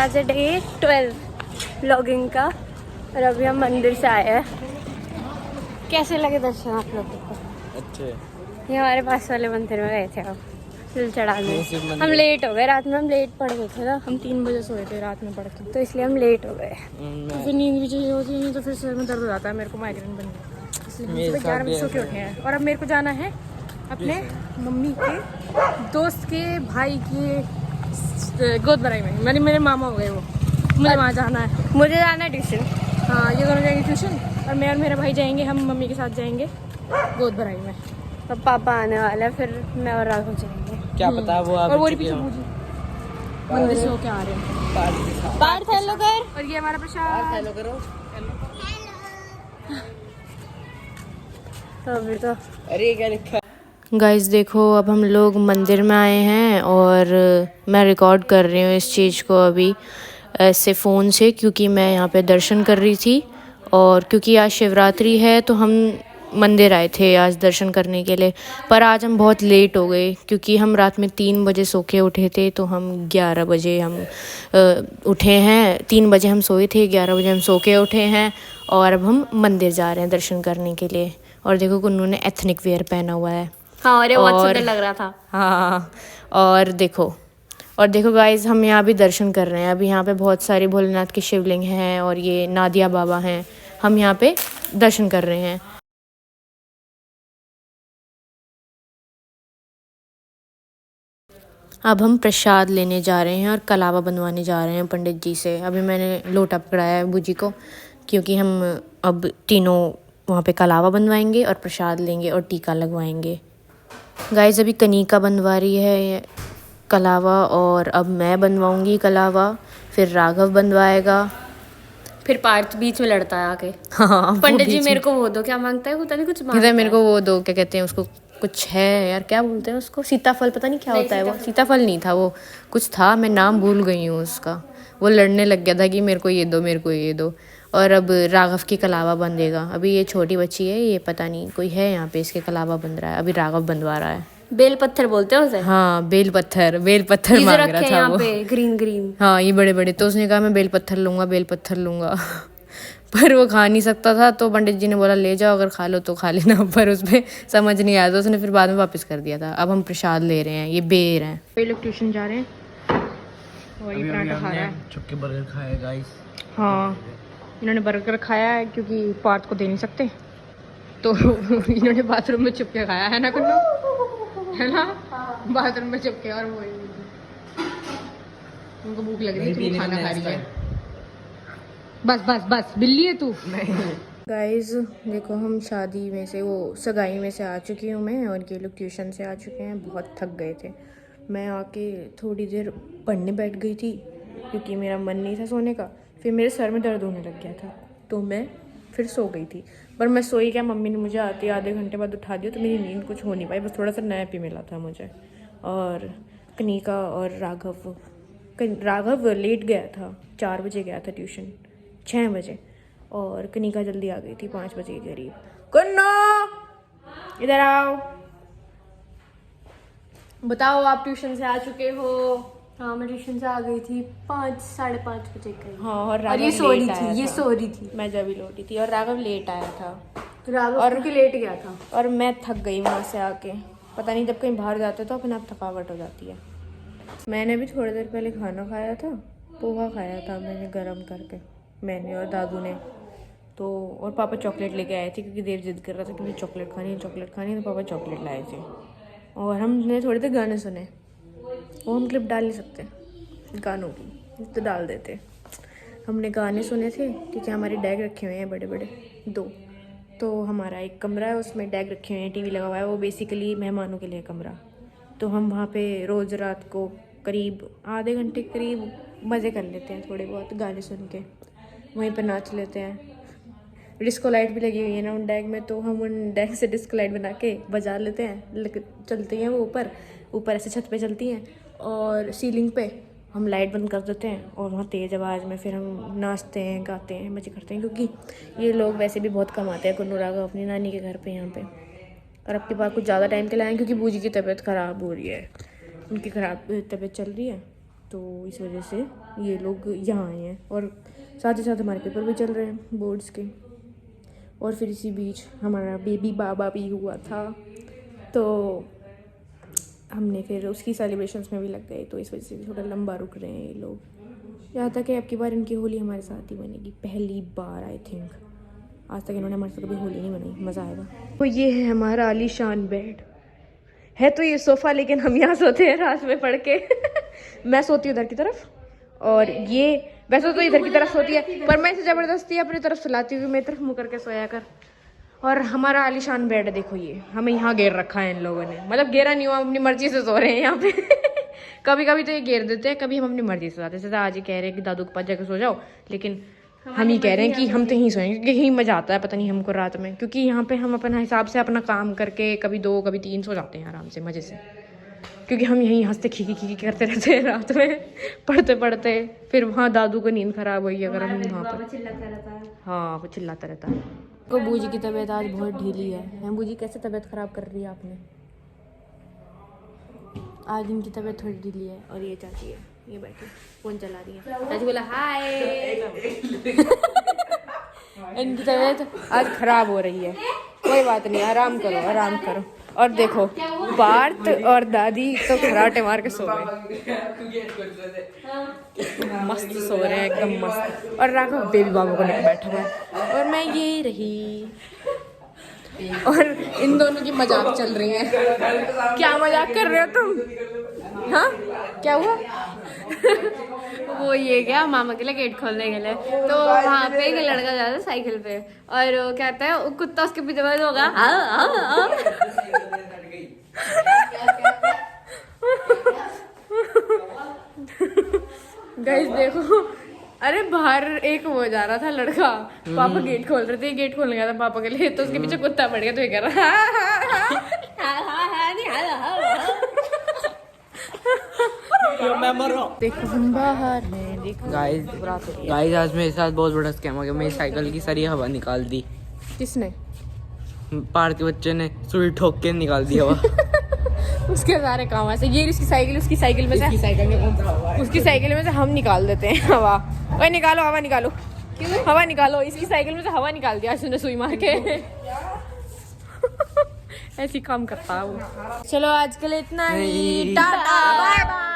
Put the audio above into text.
आज है day 12 vlogging का और अभी हम मंदिर से आए हैं। कैसे लगे दर्शन आप लोगों को? अच्छे। ये हमारे पास वाले मंदिर में गए थे हम जल चढ़ाने। हम लेट हो गए, रात में हम लेट पड़ गए थे ना, हम 3 बजे सोए थे रात में पड़ के, तो इसलिए हम लेट हो गए। तो फिर नींद भी चाहिए होती है, तो फिर सर में दर्द हो जाता है, मेरे को माइग्रेन बन गया, इसलिए हम सुबह 11 बजे सो के उठे हैं। और अब मेरे को जाना है अपने मम्मी के दोस्त के भाई की गोद भराई में, मेरे मामा हो गए वो, मुझे वहाँ जाना है। मुझे जाना है ट्यूशन। हाँ, ये दोनों जाएंगे ट्यूशन और मैं और मेरा भाई जाएंगे, हम मम्मी के साथ जाएंगे गोद भराई में। तो पापा आने वाला है, फिर मैं और राघव जाएंगे। क्या पता वो आप और वो पीछे बूजी मंदिर से होके आ रहे हैं। पार्थ हेलो कर। और ये हमारा प्रसाद। हेलो करो। तो अभी तो अरे क्या लिखा। गाइस देखो, अब हम लोग मंदिर में आए हैं और मैं रिकॉर्ड कर रही हूँ इस चीज़ को अभी ऐसे फ़ोन से, क्योंकि मैं यहाँ पे दर्शन कर रही थी और क्योंकि आज शिवरात्रि है तो हम मंदिर आए थे आज दर्शन करने के लिए। पर आज हम बहुत लेट हो गए क्योंकि हम रात में 3 बजे सो के उठे थे, तो हम 11 बजे हम उठे हैं। 3 बजे हम सोए थे, 11 बजे हम सो के उठे हैं और अब हम मंदिर जा रहे हैं दर्शन करने के लिए। और देखो कुन्नू ने एथनिक वेयर पहना हुआ है। हाँ, अरे बहुत सुंदर लग रहा था। हाँ, और देखो गाइस, हम यहाँ भी दर्शन कर रहे हैं। अभी यहाँ पे बहुत सारे भोलेनाथ के शिवलिंग हैं और ये नादिया बाबा हैं, हम यहाँ पे दर्शन कर रहे हैं। अब हम प्रसाद लेने जा रहे हैं और कलावा बनवाने जा रहे हैं पंडित जी से। अभी मैंने लोटा पकड़ाया है बूजी को, क्योंकि हम अब तीनों वहाँ पे कलावा बनवाएंगे और प्रसाद लेंगे और टीका लगवाएंगे। गाइस अभी कनिका बनवा रही है कलावा और अब मैं बनवाऊंगी कलावा, फिर राघव बनवाएगा, फिर पार्थ बीच में लड़ता है आके। हाँ, पंडित जी मेरे को वो दो, क्या मांगता है? पता नहीं, कुछ मांगता है मेरे को वो दो, क्या कहते हैं उसको, कुछ है यार, क्या बोलते हैं उसको, सीताफल, पता नहीं क्या होता है वो। सीताफल नहीं था वो, कुछ था, मैं नाम भूल गई हूँ उसका। वो लड़ने लग गया था कि मेरे को ये दो, मेरे को ये दो। और अब राघव की कलावा बंधेगा। अभी ये छोटी बच्ची है, ये पता नहीं कोई है यहाँ पे, इसके कलावा बंध रहा है। अभी राघव बंधवा रहा है। बेल पत्थर बोलते हैं उसे। हाँ, बेल पत्थर मांग रहा था यहाँ वो। पे ग्रीन। हाँ, ये बड़े बड़े, तो उसने कहा मैं बेल पत्थर लूँगा पर वो खा नहीं सकता था, तो पंडित जी ने बोला ले जाओ, अगर खा लो तो खा लेना। पर उसमें समझ नहीं आया तो उसने फिर बाद में वापस कर दिया था। अब हम प्रसाद ले रहे हैं, ये बेर हैं। ये लोग ट्यूशन जा रहे हैं और ये पराठा खा रहा है। चुपके बर्गर खाया गाइस। हाँ, इन्होंने बर्गर खाया है क्योंकि पार्थ को दे नहीं सकते, तो इन्होंने बाथरूम में चुपके खाया है ना कुन्नू, है ना? बाथरूम में चुपके। और वो उनको भूख लग रही है, खाना खा रही है। बस बिल्ली है तू। गाइस देखो, हम शादी में से, वो सगाई में से आ चुकी हूँ मैं, और ये लोग ट्यूशन से आ चुके हैं। बहुत थक गए थे। मैं आके थोड़ी देर पढ़ने बैठ गई थी क्योंकि मेरा मन नहीं था सोने का। फिर मेरे सर में दर्द होने लग गया था, तो मैं फिर सो गई थी। पर मैं सोई क्या, मम्मी ने मुझे आते आधे घंटे बाद उठा दिया, तो मेरी नींद कुछ हो नहीं पाई, बस थोड़ा सा नैप ही मिला था मुझे। और कनिका और राघव लेट गया था, 4 बजे गया था ट्यूशन, 6 बजे, और कनिका जल्दी आ गई थी 5 बजे के करीब। कुन्नू इधर आओ, बताओ आप ट्यूशन से आ चुके हो? हाँ, मैं ट्यूशन से आ गई थी 5-5:30 बजे करीब। हाँ, और ये सो रही थी, मैं जब भी लौटी थी, और राघव लेट आया था, तो राघव और लेट गया था। और मैं थक गई वहाँ से आके। पता नहीं, जब कहीं बाहर जाते तो अपने आप थकावट हो जाती है। मैंने भी थोड़ी देर पहले खाना खाया था, पोहा खाया था मैंने गरम करके, मैंने और दादू ने। तो और पापा चॉकलेट लेके आए थे क्योंकि देव जिद कर रहा था कि मुझे चॉकलेट खानी है, तो पापा चॉकलेट लाए थे। और हमने थोड़े देर गाने सुने, वो हम क्लिप डाल नहीं सकते गानों की, तो डाल देते। हमने गाने सुने थे क्योंकि हमारे डैग रखे हुए हैं बड़े बड़े 2, तो हमारा एक कमरा है, उसमें डैग रखे हुए हैं, टीवी लगा हुआ है, वो बेसिकली मेहमानों के लिए कमरा। तो हम वहाँ पे रोज़ रात को करीब आधे घंटे करीब मज़े कर लेते हैं, थोड़े बहुत गाने सुन के वहीं पर नाच लेते हैं। डिस्को लाइट भी लगी हुई है ना उन डैग में, तो हम उन डैग से डिस्को लाइट बना के बजा लेते हैं। चलती हैं वो ऊपर ऐसे छत पे चलती हैं, और सीलिंग पे हम लाइट बंद कर देते हैं, और वहाँ तेज़ आवाज़ में फिर हम नाचते हैं, गाते हैं, मज़े करते हैं। क्योंकि ये लोग वैसे भी बहुत कम आते हैं कुन्नू राघव अपनी नानी के घर पे यहाँ पे। और अब के बाद कुछ ज़्यादा टाइम के लिए आए क्योंकि बूजी की तबीयत ख़राब हो रही है, उनकी ख़राब तबीयत चल रही है, तो इस वजह से ये लोग यहाँ आए हैं और साथ ही साथ हमारे पेपर भी चल रहे हैं बोर्ड्स के। और फिर इसी बीच हमारा बेबी बाबा भी हुआ था, तो हमने फिर उसकी सेलिब्रेशंस में भी लग गए, तो इस वजह से भी थोड़ा लंबा रुक रहे हैं ये लोग। यहाँ तक कि अब की बार इनकी होली हमारे साथ ही बनेगी, पहली बार आई थिंक। आज तक इन्होंने हमारे साथ कभी होली नहीं बनाई, मज़ा आएगा। तो ये है हमारा आलीशान बेड है, तो ये सोफ़ा, लेकिन हम यहाँ सोते हैं रात में पढ़ के मैं सोती हूँ उधर की तरफ, और ये वैसे तो इधर की तरफ सोती है, पर मैं इसे ज़बरदस्ती अपनी तरफ सुलाती हूँ, मेरी तरफ मुँह करके सोया कर। और हमारा आलीशान बेड देखो, ये हमें यहाँ घेर रखा है इन लोगों ने, मतलब घेरा नहीं हुआ, अपनी मर्जी से सो रहे हैं यहाँ पे कभी कभी तो ये घेर देते हैं, कभी हम अपनी मर्जी से सोते हैं। जैसे आज ही कह रहे हैं कि दादू के पास जाकर सो जाओ, लेकिन हम ही कह रहे हैं कि हम तो यहीं सोएंगे, क्योंकि यही मज़ा आता है पता नहीं हमको रात में, क्योंकि यहाँ पे हम अपना हिसाब से अपना काम करके कभी 2 कभी 3 सो जाते हैं आराम से मज़े से, क्योंकि हम यहीं हंसते खी करते रहते हैं रात में पढ़ते पढ़ते। फिर वहाँ दादू को नींद खराब हुई अगर हम वहाँ पर, हाँ वो चिल्लाता रहता है। तो बूजी की तबीयत आज बहुत ढीली है। बूजी कैसे तबीयत ख़राब कर रही है आपने? आज इनकी तबीयत थोड़ी ढीली है। और ये चाची है, ये बैठी फ़ोन चला रही है। चाची बोला हाय इनकी तबीयत आज ख़राब हो रही है, कोई बात नहीं, आराम करो आराम करो। और देखो पार्थ और दादी तो खराटे मार के सो गए, मस्त सो रहे हैं एकदम मस्त। और राघव बेबी बाबू को लेकर बैठा हुआ है, और मैं यही रही, और इन दोनों की मजाक चल रही है। क्या मजाक कर रहे हो तुम? हाँ क्या हुआ? वो ये गया मामा के लिए गेट खोलने के लिए, तो वहाँ पे एक लड़का जा रहा था साइकिल पे, और वो कहता है वो कुत्ता उसके पीछे बंद होगा। गाइस देखो, अरे बाहर एक वो जा रहा था लड़का, पापा गेट खोल रहे थे, गेट खोलने गया था पापा के लिए, तो उसके पीछे कुत्ता पड़ गया, तो ये कह रहा देखो हम बाहर हैं, देखो गाइस आज मेरे साथ बहुत बड़ा स्कैम हो गया। मेरी साइकिल की सारी हवा निकाल दी। किसने? पार्क के बच्चे ने सुई ठोक के निकाल दी हवा। उसके सारे काम ऐसे, ये उसकी साइकिल में से उसकी साइकिल में से हम निकाल देते हैं हवा। ओए निकालो हवा निकालो, हवा निकालो, इसकी साइकिल में से हवा निकाल दिया उसने सुई मार के ऐसी काम करता है वो। चलो आज के लिए इतना ही, टाटा बाय बाय।